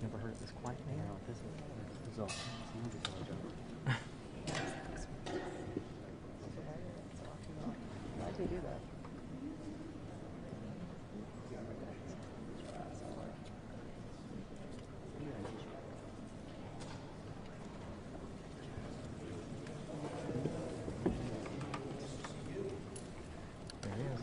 Never heard of this quiet man? No, this is bizarre. Why'd he do that? There he is.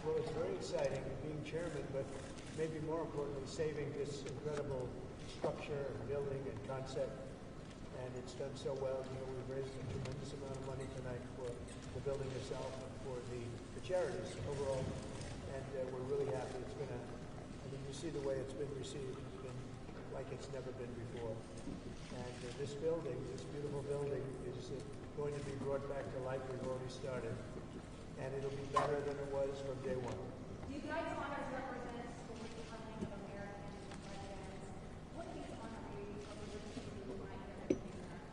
Well, it's very exciting being chairman, but maybe more importantly, saving this incredible structure and building and concept. And it's done so well. You know, we've raised a tremendous amount of money tonight for the building itself and for the charities overall. And we're really happy. It's been you see the way it's been received. It's been like it's never been before. And this building, this beautiful building, is going to be brought back to life. We've already started. And it'll be better than it was from day one. Do you guys honors represent the funding of Americans and presidents? What do these honorees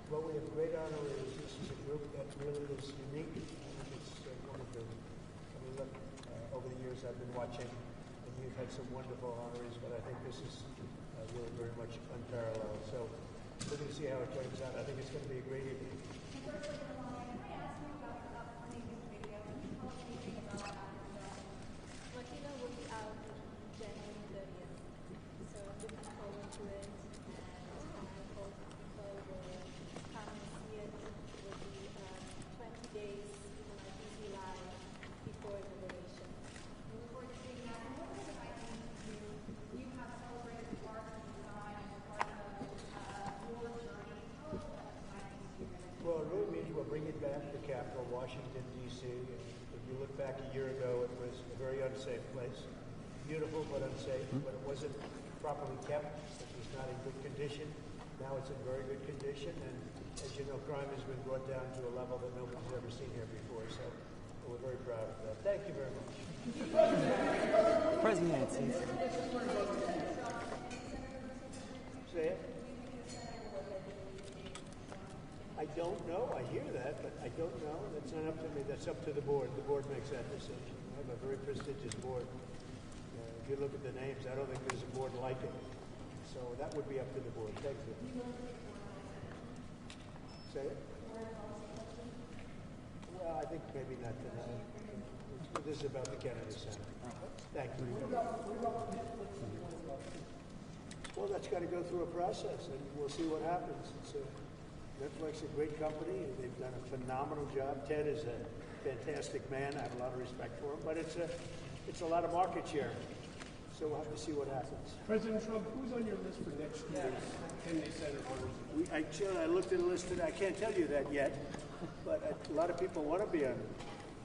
Well, we have great honorees. This is a group that really is unique. I think it's one of the, I mean, look, over the years I've been watching, and you've had some wonderful honorees, but I think this is really very much unparalleled. So we're going to see how it turns out. I think it's going to be a great evening. Firstly, Melania, can I ask you about the upcoming video? Can you tell us anything about that? Latina will be out January 30th, so I'm looking forward to it, and I hope people will come and see it. It will be 20 days in my busy life before inauguration. We look forward to seeing that. And what does it mean to you? You have celebrated the art and design as part of your journey. Tell us what it means to you. Well, it really means we're bringing back the capital, Washington, D.C. If you look back a year ago, it was a very unsafe place. Beautiful, but unsafe, but it wasn't properly kept. It was not in good condition. Now it's in very good condition, and as you know, crime has been brought down to a level that nobody's ever seen here before, so we're very proud of that. Thank you very much. President. Say it. I don't know. I hear that, but I don't know. That's not up to me. That's up to the board. The board makes that decision. I have a very prestigious board. If you look at the names, I don't think there's a board like it. So that would be up to the board. Thank you. Say it? Well, I think maybe not tonight. This is about the Kennedy Center. Thank you. Well, that's got to go through a process, and we'll see what happens. Netflix is a great company. They've done a phenomenal job. Ted is a fantastic man. I have a lot of respect for him, but it's a lot of market share. So we'll have to see what happens. President Trump, who's on your list for next year's Kennedy Center honors? I looked at the list today. I can't tell you that yet, but a lot of people want to be on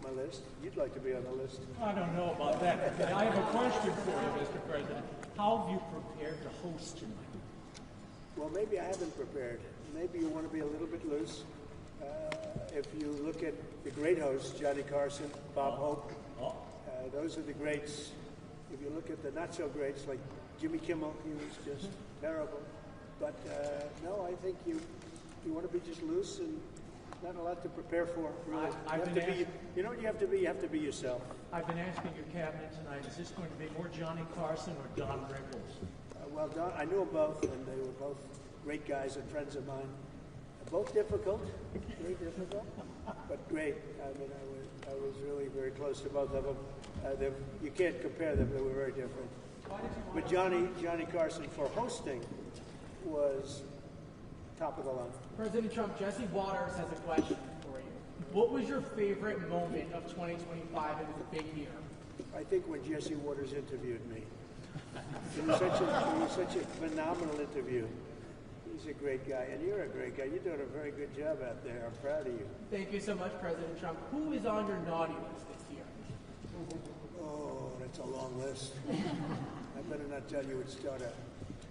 my list. You'd like to be on the list. I don't know about that. I have a question for you, Mr. President. How have you prepared to host tonight? Well, maybe I haven't prepared. Maybe you want to be a little bit loose. If you look at the great hosts, Johnny Carson, Bob Hope, those are the greats. If you look at the not-so-greats, like Jimmy Kimmel, he was just terrible. But no, I think you want to be just loose and not a lot to prepare for, really. You know what you have to be? You have to be yourself. I've been asking your cabinet tonight, is this going to be more Johnny Carson or Don Rickles? Well, Don, I knew them both, and they were both great guys and friends of mine. Both difficult, very difficult, but great. I mean, I was really very close to both of them. You can't compare them; they were very different. But Johnny Carson for hosting was top of the line. President Trump, Jesse Waters has a question for you. What was your favorite moment of 2025? It was a big year. I think when Jesse Waters interviewed me. It was such a phenomenal interview. He's a great guy, and you're a great guy. You're doing a very good job out there. I'm proud of you. Thank you so much, President Trump. Who is on your naughty list this year? Oh, that's a long list. I better not tell you it's got a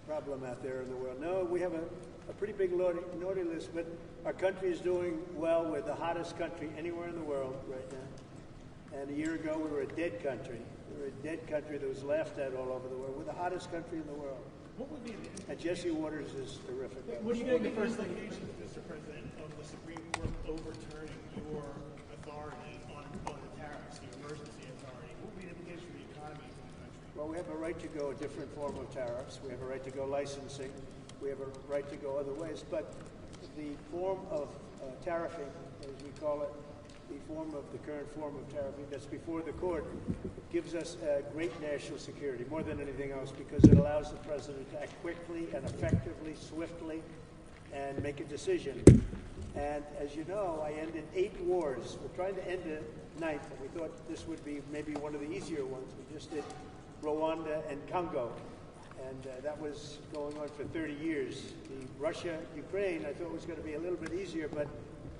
problem out there in the world. No, we have a pretty big naughty list, but our country is doing well. We're the hottest country anywhere in the world right now. And a year ago, we were a dead country. We were a dead country that was laughed at all over the world. We're the hottest country in the world. What would be the And Jesse Waters is terrific. What are you doing the first thing? implications, Mr. President, of the Supreme Court overturning your authority on the tariffs, the emergency authority? What would be the implications for the economy of the country? Well, we have a right to go a different form of tariffs. We have a right to go licensing. We have a right to go other ways. But the form of tariffing, as we call it, the current form of tariffing that's before the court, gives us great national security, more than anything else, because it allows the president to act quickly and effectively, swiftly, and make a decision. And as you know, I ended 8 wars. We're trying to end a 9th, and we thought this would be maybe one of the easier ones. We just did Rwanda and Congo, and that was going on for 30 years. The Russia-Ukraine, I thought was going to be a little bit easier, but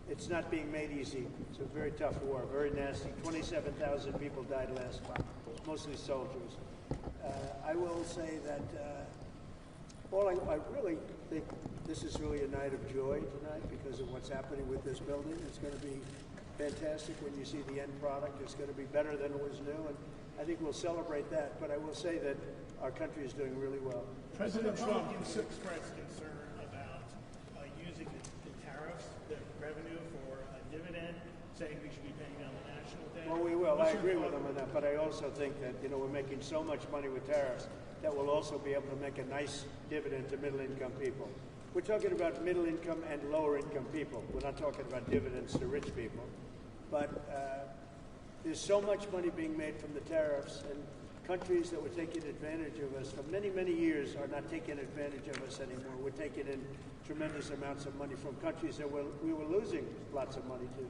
it's not being made easy. It's a very tough war, very nasty. 27,000 people died last month, mostly soldiers. I will say that I really think this is really a night of joy tonight because of what's happening with this building. It's going to be fantastic when you see the end product. It's going to be better than it was new, and I think we'll celebrate that. But I will say that our country is doing really well. President Trump expressed concern about using the tariffs, the revenue for a dividend, saying we should be paying on the national debt. Well, we will. I agree with him on that, but I also think that we're making so much money with tariffs that we'll also be able to make a nice dividend to middle-income people. We're talking about middle-income and lower-income people. We're not talking about dividends to rich people. But there's so much money being made from the tariffs, and countries that were taking advantage of us for many, many years are not taking advantage of us anymore. We're taking in tremendous amounts of money from countries that we were losing lots of money to.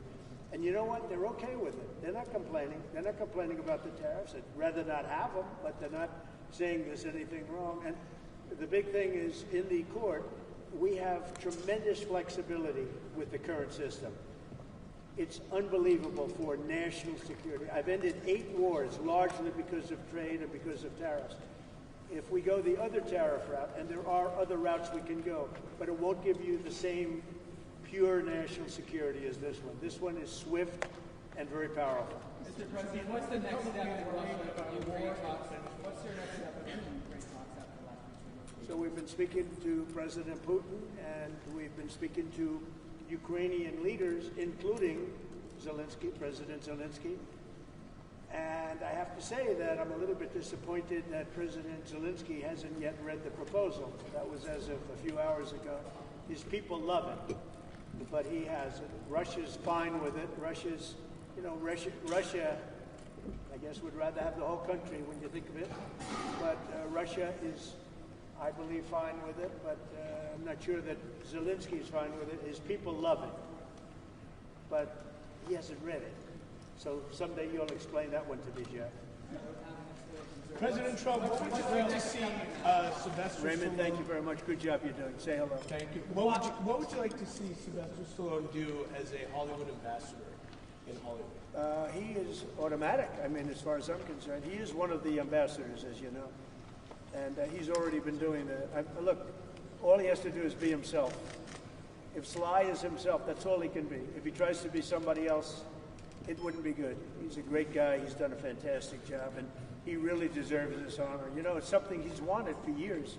And you know what? They're okay with it. They're not complaining. They're not complaining about the tariffs. They'd rather not have them, but they're not saying there's anything wrong. And the big thing is, in the court, we have tremendous flexibility with the current system. It's unbelievable for national security. I've ended 8 wars, largely because of trade and because of tariffs. If we go the other tariff route, and there are other routes we can go, but it won't give you the same pure national security as this one. This one is swift and very powerful. Mr. President, what's the next step in Russia-Ukraine talks? What's your next step in Russia-Ukraine talks after the last week's? So we've been speaking to President Putin, and we've been speaking to Ukrainian leaders, including President Zelensky. And I have to say that I'm a little bit disappointed that President Zelensky hasn't yet read the proposal. That was as of a few hours ago. His people love it, but he hasn't. Russia's fine with it. Russia, I guess, would rather have the whole country when you think of it. But Russia is, I believe, fine with it, but I'm not sure that Zelensky is fine with it. His people love it, but he hasn't read it. So someday you'll explain that one to me, Jeff. President Trump, what would you like to see Sylvester Raymond, Stallone? thank you very much. Good job you're doing. Say hello. Thank you. What would you like to see Sylvester Stallone do as a Hollywood ambassador in Hollywood? He is automatic. I mean, as far as I'm concerned, he is one of the ambassadors, as you know. And he's already been doing that. Look, all he has to do is be himself. If Sly is himself, that's all he can be. If he tries to be somebody else, it wouldn't be good. He's a great guy. He's done a fantastic job, and he really deserves this honor. You know, it's something he's wanted for years.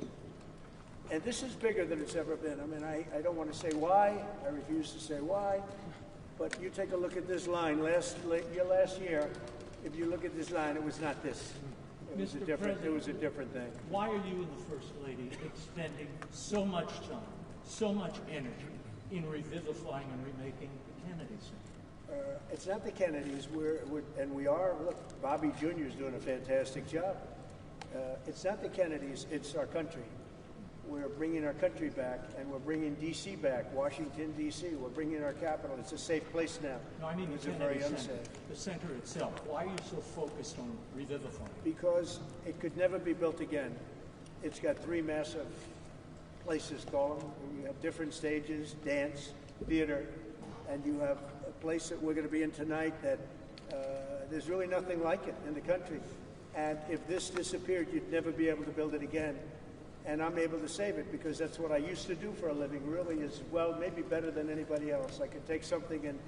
And this is bigger than it's ever been. I mean, I don't want to say why. I refuse to say why. But you take a look at this line. Last year, if you look at this line, it was not this. It was a different thing. Why are you and the First Lady expending so much time, so much energy in revivifying and remaking the Kennedys? It's not the Kennedys. We are. Look, Bobby Jr. is doing a fantastic job. It's not the Kennedys, it's our country. We're bringing our country back, and we're bringing D.C. back, Washington, D.C. We're bringing our capital. It's a safe place now. No, I mean It was the a very Kennedy unsafe. Center, the center itself. Why are you so focused on revivifying? Because it could never be built again. It's got 3 massive places, call them. You have different stages, dance, theater, and you have a place that we're going to be in tonight that there's really nothing like it in the country. And if this disappeared, you'd never be able to build it again. And I'm able to save it because that's what I used to do for a living, really, is, well, maybe better than anybody else. I could take something and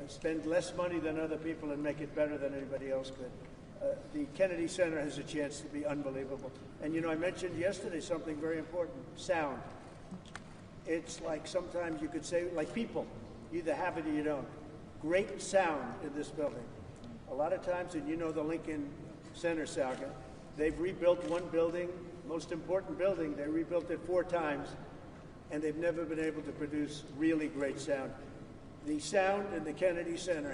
spend less money than other people and make it better than anybody else could. The Kennedy Center has a chance to be unbelievable. And, you know, I mentioned yesterday something very important, sound. It's like sometimes you could say, like people, you either have it or you don't. Great sound in this building. A lot of times, and you know the Lincoln Center saga, they've rebuilt one building, most important building, they rebuilt it 4 times, and they've never been able to produce really great sound. The sound in the Kennedy Center